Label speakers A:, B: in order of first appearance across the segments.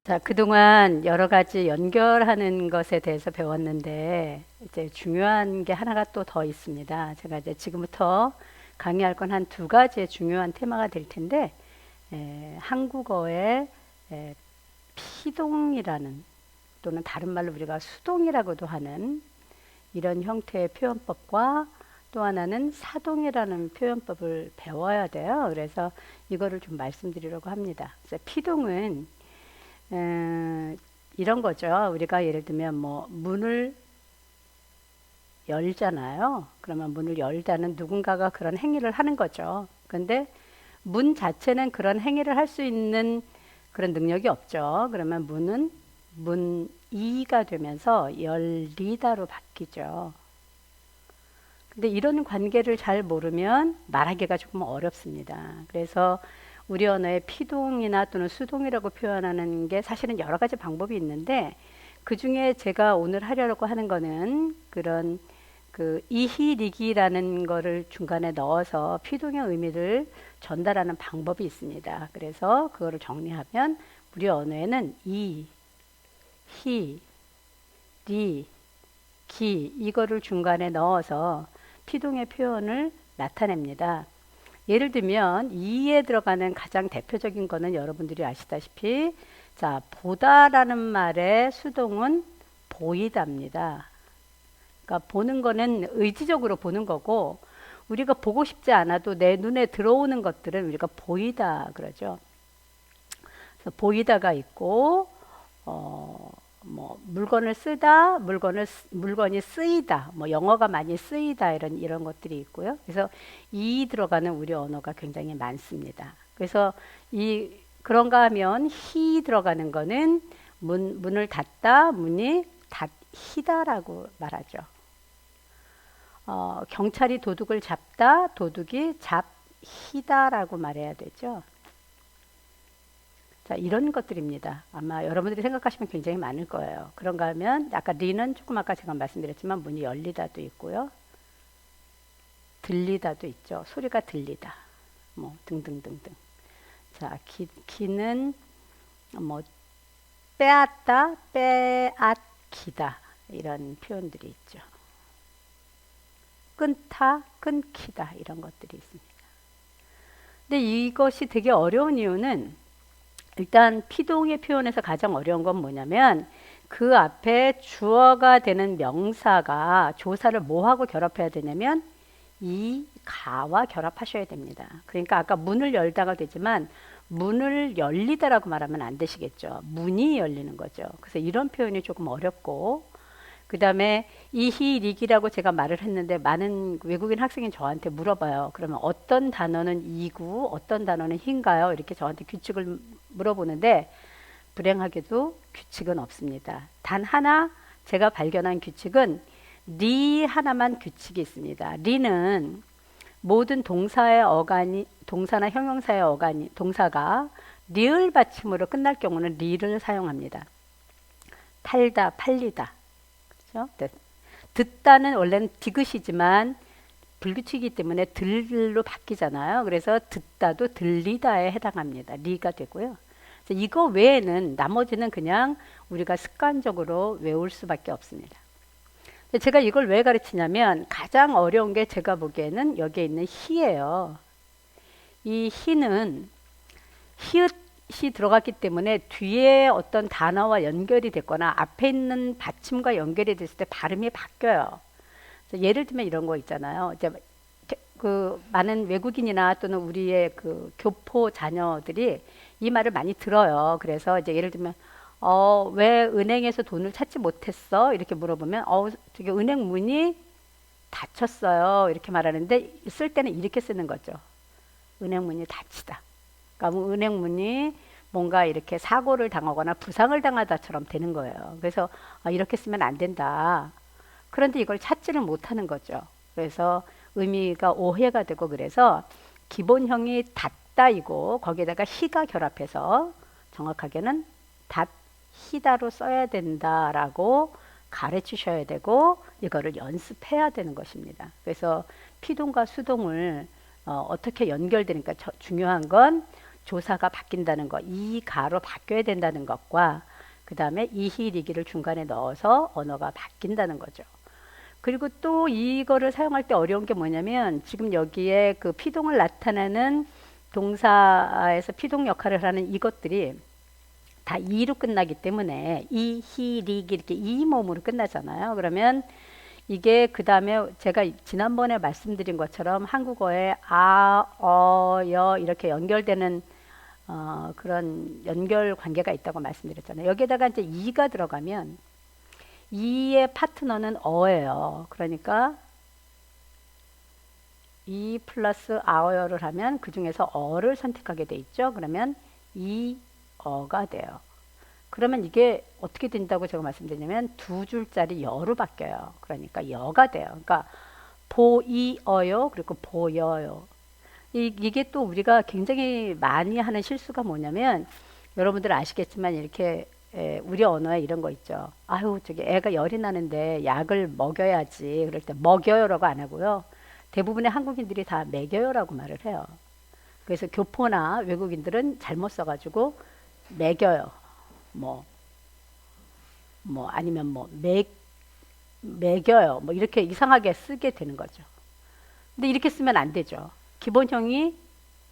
A: 자, 그동안 여러 가지 연결하는 것에 대해서 배웠는데, 이제 중요한 게 하나가 또 더 있습니다. 제가 이제 지금부터 강의할 건 한 두 가지의 중요한 테마가 될 텐데, 한국어의 에, 피동이라는 또는 다른 말로 우리가 수동이라고도 하는 이런 형태의 표현법과 또 하나는 사동이라는 표현법을 배워야 돼요. 그래서 이거를 좀 말씀드리려고 합니다. 그래서 피동은 이런 거죠. 우리가 예를 들면 뭐 문을 열잖아요. 그러면 문을 열다는 누군가가 그런 행위를 하는 거죠. 근데 문 자체는 그런 행위를 할 수 있는 그런 능력이 없죠. 그러면 문은 문이가 되면서 열리다로 바뀌죠. 근데 이런 관계를 잘 모르면 말하기가 조금 어렵습니다. 그래서 우리 언어의 피동이나 또는 수동이라고 표현하는 게 사실은 여러 가지 방법이 있는데 그 중에 제가 오늘 하려고 하는 거는 그런 그 이희리기라는 거를 중간에 넣어서 피동의 의미를 전달하는 방법이 있습니다. 그래서 그거를 정리하면 우리 언어에는 이, 히, 리, 기 이거를 중간에 넣어서 피동의 표현을 나타냅니다. 예를 들면 이에 들어가는 가장 대표적인 거는 여러분들이 아시다시피 자 보다라는 말의 수동은 보이다입니다. 그러니까 보는 거는 의지적으로 보는 거고 우리가 보고 싶지 않아도 내 눈에 들어오는 것들은 우리가 보이다 그러죠. 그래서 보이다가 있고 뭐 물건을 쓰다, 물건이 쓰이다, 뭐 영어가 많이 쓰이다 이런 것들이 있고요. 그래서 이 들어가는 우리 언어가 굉장히 많습니다. 그래서 이 그런가 하면 히 들어가는 거는 문을 닫다, 문이 닫히다라고 말하죠. 경찰이 도둑을 잡다, 도둑이 잡히다라고 말해야 되죠. 자, 이런 것들입니다. 아마 여러분들이 생각하시면 굉장히 많을 거예요. 그런가 하면 아까 리는 조금 아까 제가 말씀드렸지만 문이 열리다도 있고요. 들리다도 있죠. 소리가 들리다. 뭐 등등등등. 자, 기는 뭐 빼앗다, 빼앗기다 이런 표현들이 있죠. 끊다, 끊기다 이런 것들이 있습니다. 근데 이것이 되게 어려운 이유는 일단 피동의 표현에서 가장 어려운 건 뭐냐면 그 앞에 주어가 되는 명사가 조사를 뭐하고 결합해야 되냐면 이, 가와 결합하셔야 됩니다. 그러니까 아까 문을 열다가 되지만 문을 열리다라고 말하면 안 되시겠죠. 문이 열리는 거죠. 그래서 이런 표현이 조금 어렵고 그 다음에 이희리기라고 제가 말을 했는데 많은 외국인 학생이 저한테 물어봐요. 그러면 어떤 단어는 이고 어떤 단어는 흰가요? 이렇게 저한테 규칙을 물어보는데 불행하게도 규칙은 없습니다. 단 하나 제가 발견한 규칙은 리 하나만 규칙이 있습니다. 리는 모든 동사의 어간이 동사나 형용사의 어간이 동사가 리을 받침으로 끝날 경우는 리를 사용합니다. 팔다, 팔리다. 그렇죠? 네. 듣다는 원래는 디귿이지만 불규칙이기 때문에 들로 바뀌잖아요. 그래서 듣다도 들리다에 해당합니다. 리가 되고요. 이거 외에는 나머지는 그냥 우리가 습관적으로 외울 수밖에 없습니다. 제가 이걸 왜 가르치냐면 가장 어려운 게 제가 보기에는 여기에 있는 히예요. 이 히는 히읗이 들어갔기 때문에 뒤에 어떤 단어와 연결이 됐거나 앞에 있는 받침과 연결이 됐을 때 발음이 바뀌어요. 예를 들면 이런 거 있잖아요. 이제 그 많은 외국인이나 또는 우리의 그 교포 자녀들이 이 말을 많이 들어요. 그래서 이제 예를 들면 왜 은행에서 돈을 찾지 못했어? 이렇게 물어보면 저기 은행 문이 닫혔어요. 이렇게 말하는데 쓸 때는 이렇게 쓰는 거죠. 은행 문이 닫히다. 그러니까 은행 문이 뭔가 이렇게 사고를 당하거나 부상을 당하다처럼 되는 거예요. 그래서 이렇게 쓰면 안 된다. 그런데 이걸 찾지를 못하는 거죠. 그래서 의미가 오해가 되고 그래서 기본형이 닫다이고 거기에다가 히가 결합해서 정확하게는 닫히다로 써야 된다라고 가르치셔야 되고 이거를 연습해야 되는 것입니다. 그래서 피동과 수동을 어떻게 연결되니까 중요한 건 조사가 바뀐다는 것, 이가로 바뀌어야 된다는 것과 그 다음에 이희리기를 중간에 넣어서 언어가 바뀐다는 거죠. 그리고 또 이거를 사용할 때 어려운 게 뭐냐면 지금 여기에 그 피동을 나타내는 동사에서 피동 역할을 하는 이것들이 다 이로 끝나기 때문에 이희리기 이렇게 이 몸으로 끝나잖아요. 그러면 이게 그 다음에 제가 지난번에 말씀드린 것처럼 한국어에 아, 어, 여 이렇게 연결되는 그런 연결 관계가 있다고 말씀드렸잖아요. 여기에다가 이제 이가 들어가면 이의 파트너는 어예요. 그러니까 이 플러스 아어를 하면 그 중에서 어를 선택하게 돼 있죠. 그러면 이 어가 돼요. 그러면 이게 어떻게 된다고 제가 말씀드리냐면 두 줄짜리 여로 바뀌어요. 그러니까 여가 돼요. 그러니까 보이어요. 그리고 보여요. 이게 또 우리가 굉장히 많이 하는 실수가 뭐냐면 여러분들 아시겠지만 이렇게 우리 언어에 이런 거 있죠. 아유 저기 애가 열이 나는데 약을 먹여야지. 그럴 때 먹여요라고 안 하고요. 대부분의 한국인들이 다 먹여요라고 말을 해요. 그래서 교포나 외국인들은 잘못 써가지고 먹여요. 뭐 아니면 먹여요. 뭐 이렇게 이상하게 쓰게 되는 거죠. 근데 이렇게 쓰면 안 되죠. 기본형이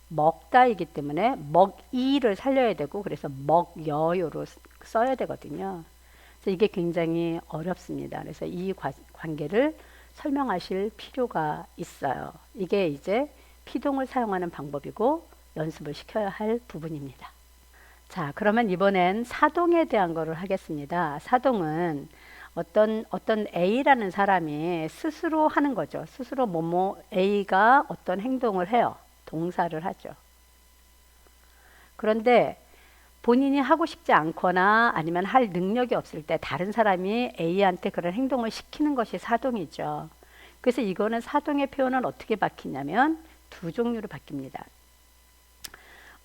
A: 먹다이기 때문에 먹이를 살려야 되고 그래서 먹여요로 써야 되거든요. 그래서 이게 굉장히 어렵습니다. 그래서 이 관계를 설명하실 필요가 있어요. 이게 이제 피동을 사용하는 방법이고 연습을 시켜야 할 부분입니다. 자, 그러면 이번엔 사동에 대한 거를 하겠습니다. 사동은 어떤 A라는 사람이 스스로 하는 거죠. 스스로 A가 어떤 행동을 해요. 동사를 하죠. 그런데 본인이 하고 싶지 않거나 아니면 할 능력이 없을 때 다른 사람이 A한테 그런 행동을 시키는 것이 사동이죠. 그래서 이거는 사동의 표현은 어떻게 바뀌냐면 두 종류로 바뀝니다.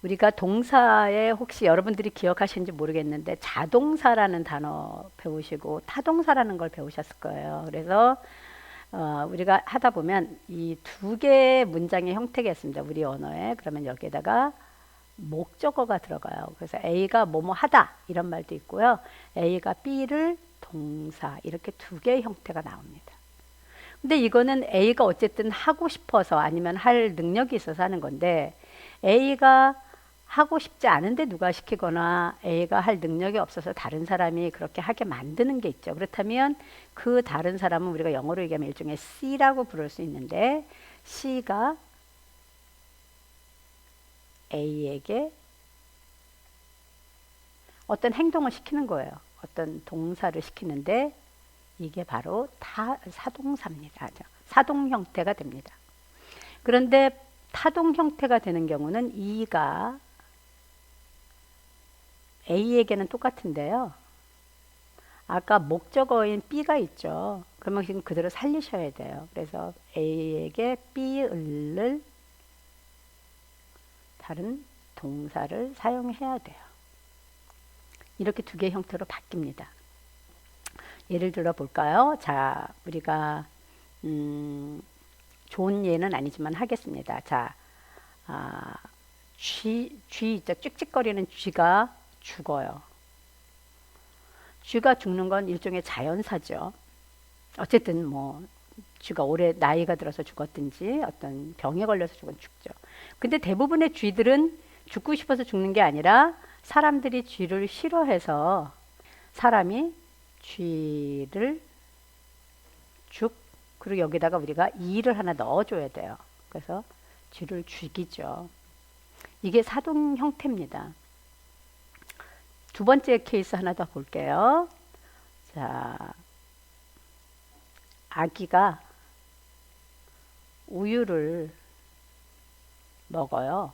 A: 우리가 동사에 혹시 여러분들이 기억하시는지 모르겠는데 자동사라는 단어 배우시고 타동사라는 걸 배우셨을 거예요. 그래서 우리가 하다 보면 이 두 개의 문장의 형태가 있습니다. 우리 언어에. 그러면 여기에다가 목적어가 들어가요. 그래서 A가 뭐뭐 하다 이런 말도 있고요. A가 B를 동사 이렇게 두 개의 형태가 나옵니다. 근데 이거는 A가 어쨌든 하고 싶어서 아니면 할 능력이 있어서 하는 건데 A가 하고 싶지 않은데 누가 시키거나 A가 할 능력이 없어서 다른 사람이 그렇게 하게 만드는 게 있죠. 그렇다면 그 다른 사람은 우리가 영어로 얘기하면 일종의 C라고 부를 수 있는데 C가 A에게 어떤 행동을 시키는 거예요. 어떤 동사를 시키는데 이게 바로 사동사입니다. 사동 형태가 됩니다. 그런데 타동 형태가 되는 경우는 E가 A에게는 똑같은데요. 아까 목적어인 B가 있죠. 그러면 지금 그대로 살리셔야 돼요. 그래서 A에게 B을 다른 동사를 사용해야 돼요. 이렇게 두 개의 형태로 바뀝니다. 예를 들어 볼까요? 자, 우리가 좋은 예는 아니지만 하겠습니다. 자, 쥐 있죠. 찍찍거리는 쥐가 죽어요. 쥐가 죽는 건 일종의 자연사죠. 어쨌든 뭐 쥐가 오래 나이가 들어서 죽었든지 어떤 병에 걸려서 죽죠. 근데 대부분의 쥐들은 죽고 싶어서 죽는 게 아니라 사람들이 쥐를 싫어해서 사람이 쥐를 그리고 여기다가 우리가 이를 하나 넣어줘야 돼요. 그래서 쥐를 죽이죠. 이게 사동 형태입니다. 두 번째 케이스 하나 더 볼게요. 자, 아기가 우유를 먹어요.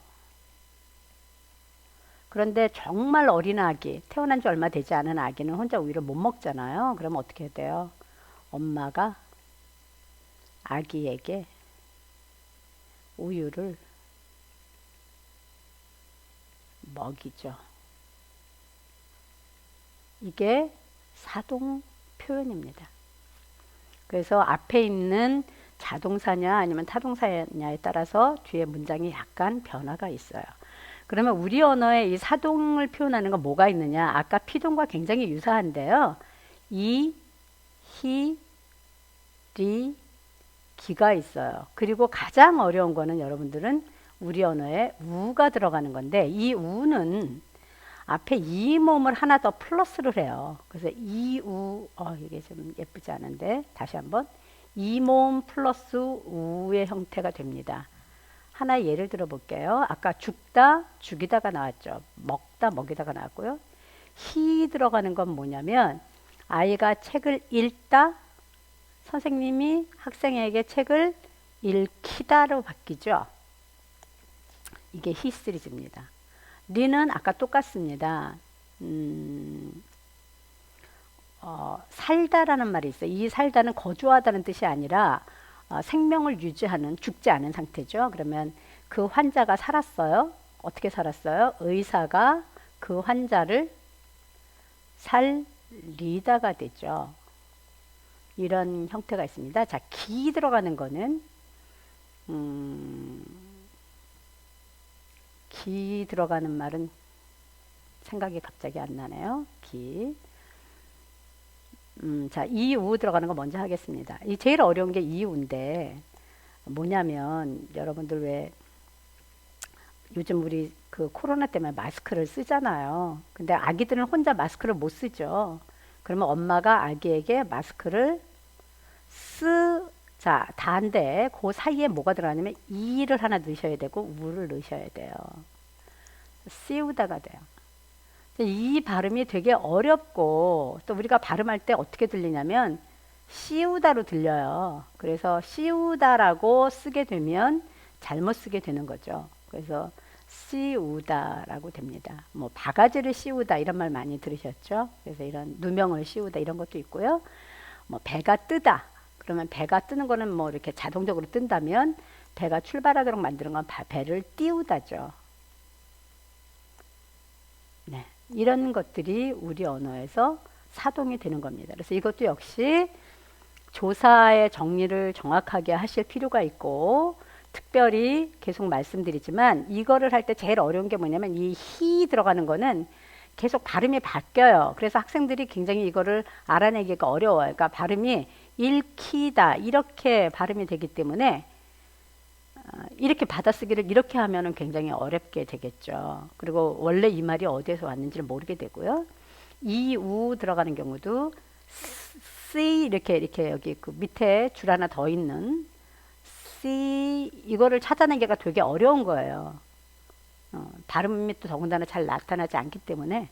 A: 그런데 정말 어린 아기, 태어난 지 얼마 되지 않은 아기는 혼자 우유를 못 먹잖아요. 그러면 어떻게 해야 돼요? 엄마가 아기에게 우유를 먹이죠. 이게 사동 표현입니다. 그래서 앞에 있는 자동사냐 아니면 타동사냐에 따라서 뒤에 문장이 약간 변화가 있어요. 그러면 우리 언어에 이 사동을 표현하는 건 뭐가 있느냐? 아까 피동과 굉장히 유사한데요. 이, 히, 리, 기가 있어요. 그리고 가장 어려운 거는 여러분들은 우리 언어에 우가 들어가는 건데 이 우는 앞에 이 몸을 하나 더 플러스를 해요. 그래서 이우, 이게 좀 예쁘지 않은데 다시 한번 이 몸 플러스 우의 형태가 됩니다. 하나 예를 들어 볼게요. 아까 죽다, 죽이다가 나왔죠. 먹다, 먹이다가 나왔고요. 히 들어가는 건 뭐냐면 아이가 책을 읽다, 선생님이 학생에게 책을 읽히다로 바뀌죠. 이게 히 시리즈입니다. 리는 아까 똑같습니다. 살다라는 말이 있어요. 이 살다는 거주하다는 뜻이 아니라 생명을 유지하는, 죽지 않은 상태죠. 그러면 그 환자가 살았어요. 어떻게 살았어요? 의사가 그 환자를 살리다가 되죠. 이런 형태가 있습니다. 자, 기 들어가는 거는 기 들어가는 말은 생각이 갑자기 안 나네요. 기. 자, 이우 들어가는 거 먼저 하겠습니다. 이 제일 어려운 게 이우인데 뭐냐면 여러분들 왜 요즘 우리 그 코로나 때문에 마스크를 쓰잖아요. 근데 아기들은 혼자 마스크를 못 쓰죠. 그러면 엄마가 아기에게 마스크를 자, 다인데 그 사이에 뭐가 들어가냐면 이를 하나 넣으셔야 되고 우를 넣으셔야 돼요. 씌우다가 돼요. 이 발음이 되게 어렵고 또 우리가 발음할 때 어떻게 들리냐면 씌우다로 들려요. 그래서 씌우다라고 쓰게 되면 잘못 쓰게 되는 거죠. 그래서 씌우다라고 됩니다. 뭐 바가지를 씌우다 이런 말 많이 들으셨죠? 그래서 이런 누명을 씌우다 이런 것도 있고요. 뭐 배가 뜨다. 그러면 배가 뜨는 거는 뭐 이렇게 자동적으로 뜬다면 배가 출발하도록 만드는 건 배를 띄우다죠. 네. 이런 것들이 우리 언어에서 사동이 되는 겁니다. 그래서 이것도 역시 조사의 정리를 정확하게 하실 필요가 있고 특별히 계속 말씀드리지만 이거를 할 때 제일 어려운 게 뭐냐면 이 히 들어가는 거는 계속 발음이 바뀌어요. 그래서 학생들이 굉장히 이거를 알아내기가 어려워요. 그러니까 발음이 읽히다 이렇게 발음이 되기 때문에 이렇게 받아쓰기를 이렇게 하면은 굉장히 어렵게 되겠죠. 그리고 원래 이 말이 어디에서 왔는지를 모르게 되고요. 이, 우 들어가는 경우도 C 이렇게 여기 그 밑에 줄 하나 더 있는 C 이거를 찾아내기가 되게 어려운 거예요. 발음이 또 더군다나 잘 나타나지 않기 때문에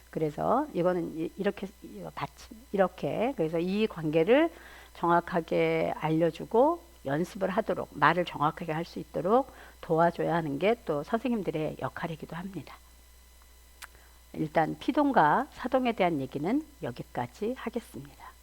A: 그래서 이거는 이렇게 받침 이렇게 그래서 이 관계를 정확하게 알려주고 연습을 하도록 말을 정확하게 할 수 있도록 도와줘야 하는 게 또 선생님들의 역할이기도 합니다. 일단 피동과 사동에 대한 얘기는 여기까지 하겠습니다.